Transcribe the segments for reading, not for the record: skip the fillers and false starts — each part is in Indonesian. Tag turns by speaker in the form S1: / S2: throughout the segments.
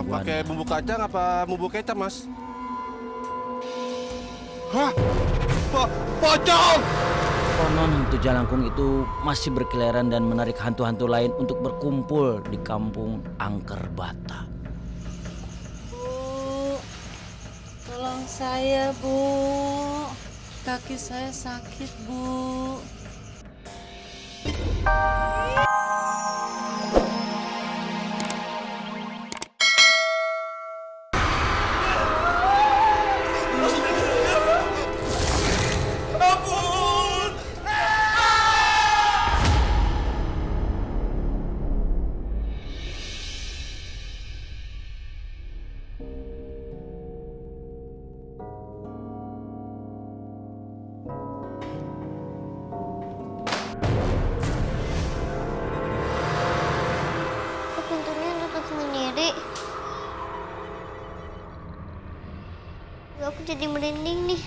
S1: Pakai bumbu kacang apa bumbu kecap, Mas? Hah? Pocong!
S2: Konon hantu Jalangkung itu masih berkeliaran dan menarik hantu-hantu lain untuk berkumpul di kampung Angker Bata.
S3: Bu, tolong saya, Bu. Kaki saya sakit, Bu.
S4: Kok pintunya tutup sendiri? Aku jadi merinding nih.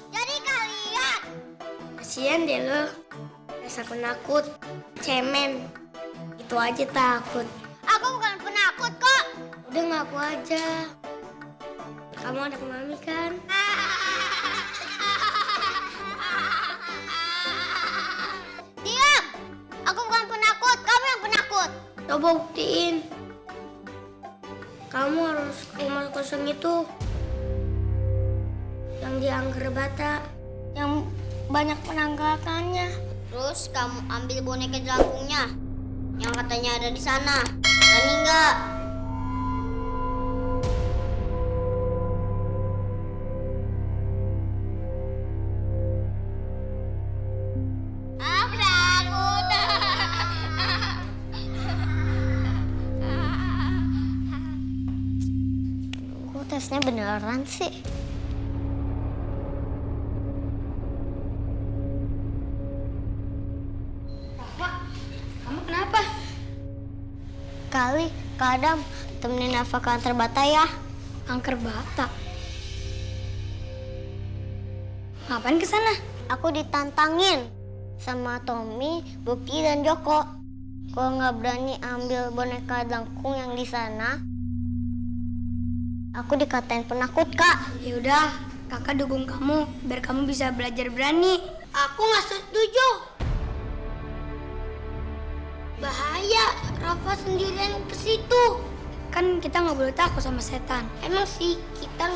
S4: Jadi kalian kasihan deh lo, rasa penakut, cemen, itu aja takut. Aku bukan penakut kok. Udah ngaku aja. Kamu anak mami kan? Diam! Aku bukan penakut, kamu yang penakut. Coba buktiin. Kamu harus ke rumah kosong itu. Yang di Angker Bata. Yang banyak penangkakannya. Terus kamu ambil boneka jelangkungnya. Yang katanya ada di sana. Berani nggak? Aku takut. Kok tesnya beneran sih? Kamu kenapa? Kali, Kak Adam, temenin Nafa ke Angker Bata ya. Angker Bata? Ngapain ke sana? Aku ditantangin sama Tommy, Bukti, dan Joko. Kalau nggak berani ambil boneka Langkung yang di sana, aku dikatain penakut, Kak. Yaudah, kakak dukung kamu biar kamu bisa belajar berani. Aku nggak setuju. Bahaya, Rafa sendirian ke situ. Kan kita nggak boleh takut sama setan. Emang sih kita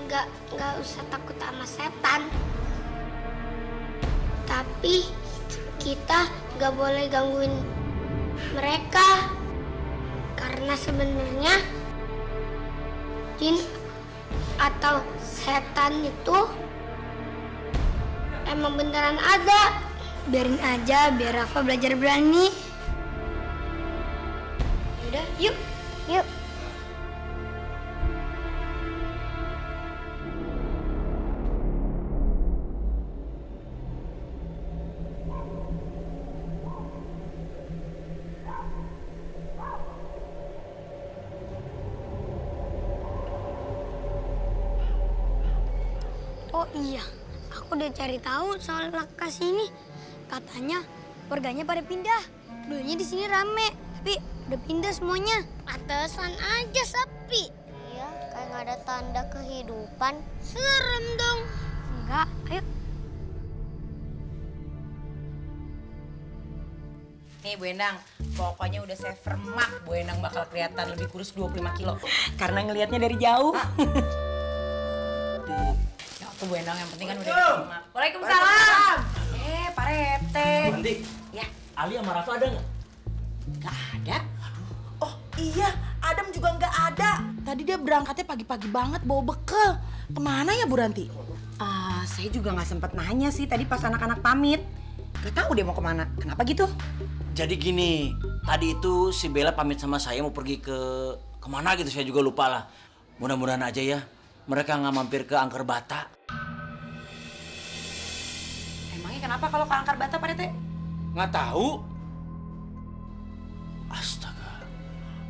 S4: nggak usah takut sama setan. Tapi kita nggak boleh gangguin mereka. Karena sebenarnya jin atau setan itu emang beneran ada. Biarin aja biar Rafa belajar berani. Yaudah, yuk. Yuk. Oh iya, aku udah cari tahu soal lokasi ini. Katanya warganya pada pindah. Dulunya di sini rame, tapi udah pindah semuanya. Pantesan aja sepi. Iya, kayak nggak ada tanda kehidupan. Serem dong. Enggak, ayo.
S5: Nih Bu Endang, pokoknya udah saya fermak Bu Endang bakal kelihatan lebih kurus 25 kilo. Karena ngelihatnya dari jauh. Ya aku Bu Endang, yang penting kan udah diterima. Waalaikumsalam. Pak Rete.
S2: Nanti,
S5: Ya,
S2: Ali sama Rafa ada nggak?
S5: nggak ada.
S6: Oh iya, Adam juga nggak ada. Tadi dia berangkatnya pagi-pagi banget bawa bekal. Kemana ya Bu Ranti?
S5: Saya juga nggak sempat nanya sih tadi pas anak-anak pamit. Gak tahu dia mau kemana. Kenapa gitu?
S2: Jadi gini, tadi itu si Bella pamit sama saya mau pergi kemana gitu, saya juga lupa lah. Mudah-mudahan aja ya mereka nggak mampir ke Angker Bata.
S5: Emangnya kenapa kalau ke Angker Bata Pak Rete?
S2: Nggak tahu.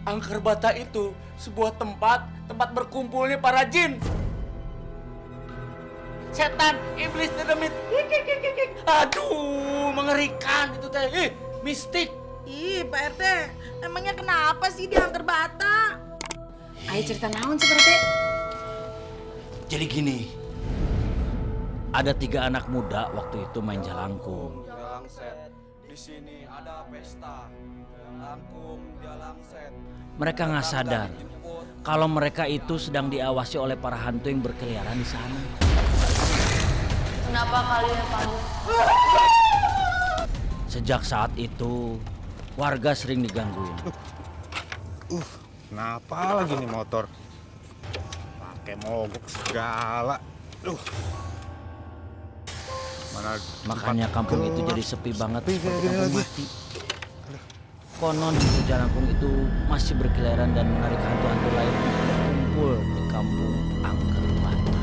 S2: Angker Bata itu sebuah tempat berkumpulnya para jin. Setan, iblis, dedemit. Aduh, mengerikan itu teh. Mistik.
S6: Ih, Pak RT, emangnya kenapa sih dia angker bata?
S5: Ayo cerita naon seperti.
S2: Jadi gini, ada 3 anak muda waktu itu main jalangkung.
S1: Jalangset. Di sini ada pesta. Jalangkung, jalangset.
S2: Mereka nggak sadar kalau mereka itu sedang diawasi oleh para hantu yang berkeliaran di sana.
S3: Kenapa kalian panik?
S2: Sejak saat itu, warga sering digangguin.
S7: Kenapa lagi nih motor? Pakai mogok segala. Mana
S2: Makanya kampung itu jadi sepi banget
S7: Sepi
S2: seperti
S7: kayak
S2: kampung
S7: gini
S2: mati. Konon hantu jalangkung itu masih berkeliaran dan menarik hantu-hantu lain untuk berkumpul di kampung Angker Bata.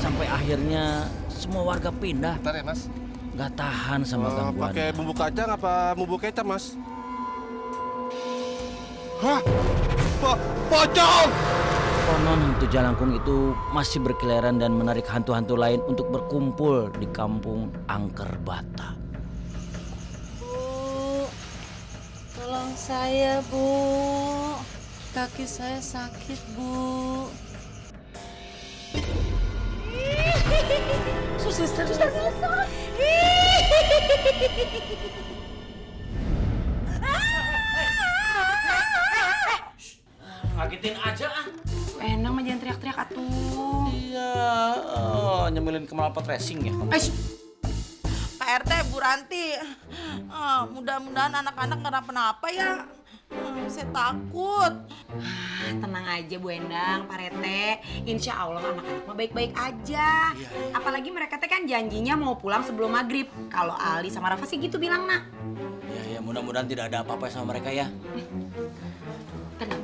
S2: Sampai akhirnya semua warga pindah,
S1: Bentar ya, Mas.
S2: nggak tahan sama gangguan.
S1: Pakai bumbu kacang apa bumbu kecap, Mas? Hah? Pocong!
S2: Konon hantu jalangkung itu masih berkeliaran dan menarik hantu-hantu lain untuk berkumpul di kampung Angker Bata.
S3: Bu, tolong saya, Bu. Kaki saya sakit, Bu.
S6: Suster.
S2: Ngagetin aja ah.
S5: Enang mah jangan teriak-teriak atuh.
S2: Iya, nyemilin ke malpot racing ya.
S6: Pak RT, Bu Ranti, mudah-mudahan anak-anak nggak kenapa-napa ya. Saya takut.
S5: Tenang aja Bu Endang, Pak Rete. Insya Allah anak-anak mah baik-baik aja. Apalagi mereka teh kan janjinya mau pulang sebelum maghrib. Kalau Ali sama Rafa sih gitu bilang nak.
S2: Ya, mudah-mudahan tidak ada apa-apa sama mereka ya.
S5: Tenang.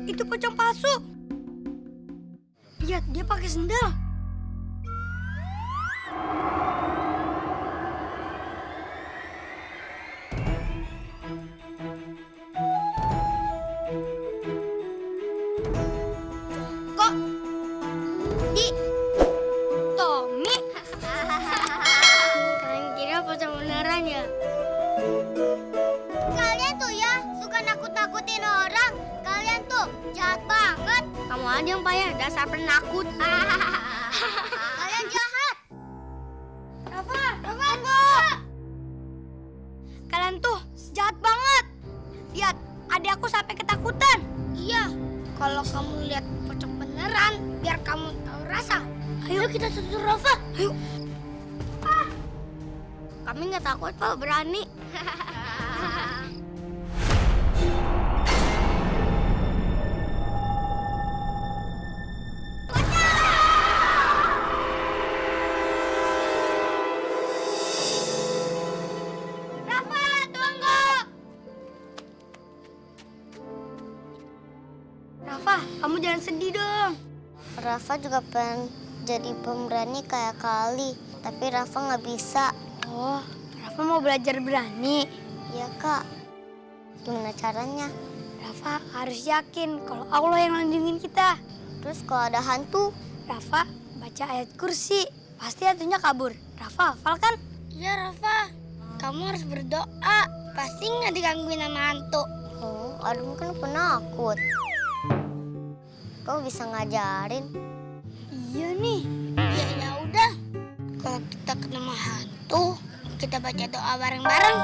S4: Itu pocong palsu. Lihat, dia pakai sendal. Kok di Tommy? Kalian kira pocong beneran ya? Kalian tuh ya suka nakut-nakutin orang. Kalian tuh jahat banget. Kamu aja yang payah, dasar penakut. Kalian jahat. Rafa, kalian tuh jahat banget. Lihat, adik aku sampai ketakutan. Iya, kalau kamu lihat pocong beneran, biar kamu tahu rasa. Ayo kita tuntut Rafa. Ayo. Kami nggak takut kok, berani. Rafa, tunggu. Rafa, kamu jangan sedih dong.
S8: Rafa juga pengen jadi pemberani kayak Kali, tapi Rafa nggak bisa.
S4: Oh, Rafa mau belajar berani.
S8: Iya kak, gimana caranya?
S4: Rafa harus yakin kalau Allah yang ngelindungin kita.
S8: Terus kalau ada hantu?
S4: Rafa baca ayat kursi, pasti hantunya kabur. Rafa hafal kan? Iya Rafa, kamu harus berdoa. Pasti nggak digangguin sama hantu.
S8: Oh, Adam kan penakut. kok bisa ngajarin?
S4: Iya nih. Ya udah. Kalau kita ketemu hantu, kita baca doa bareng-bareng.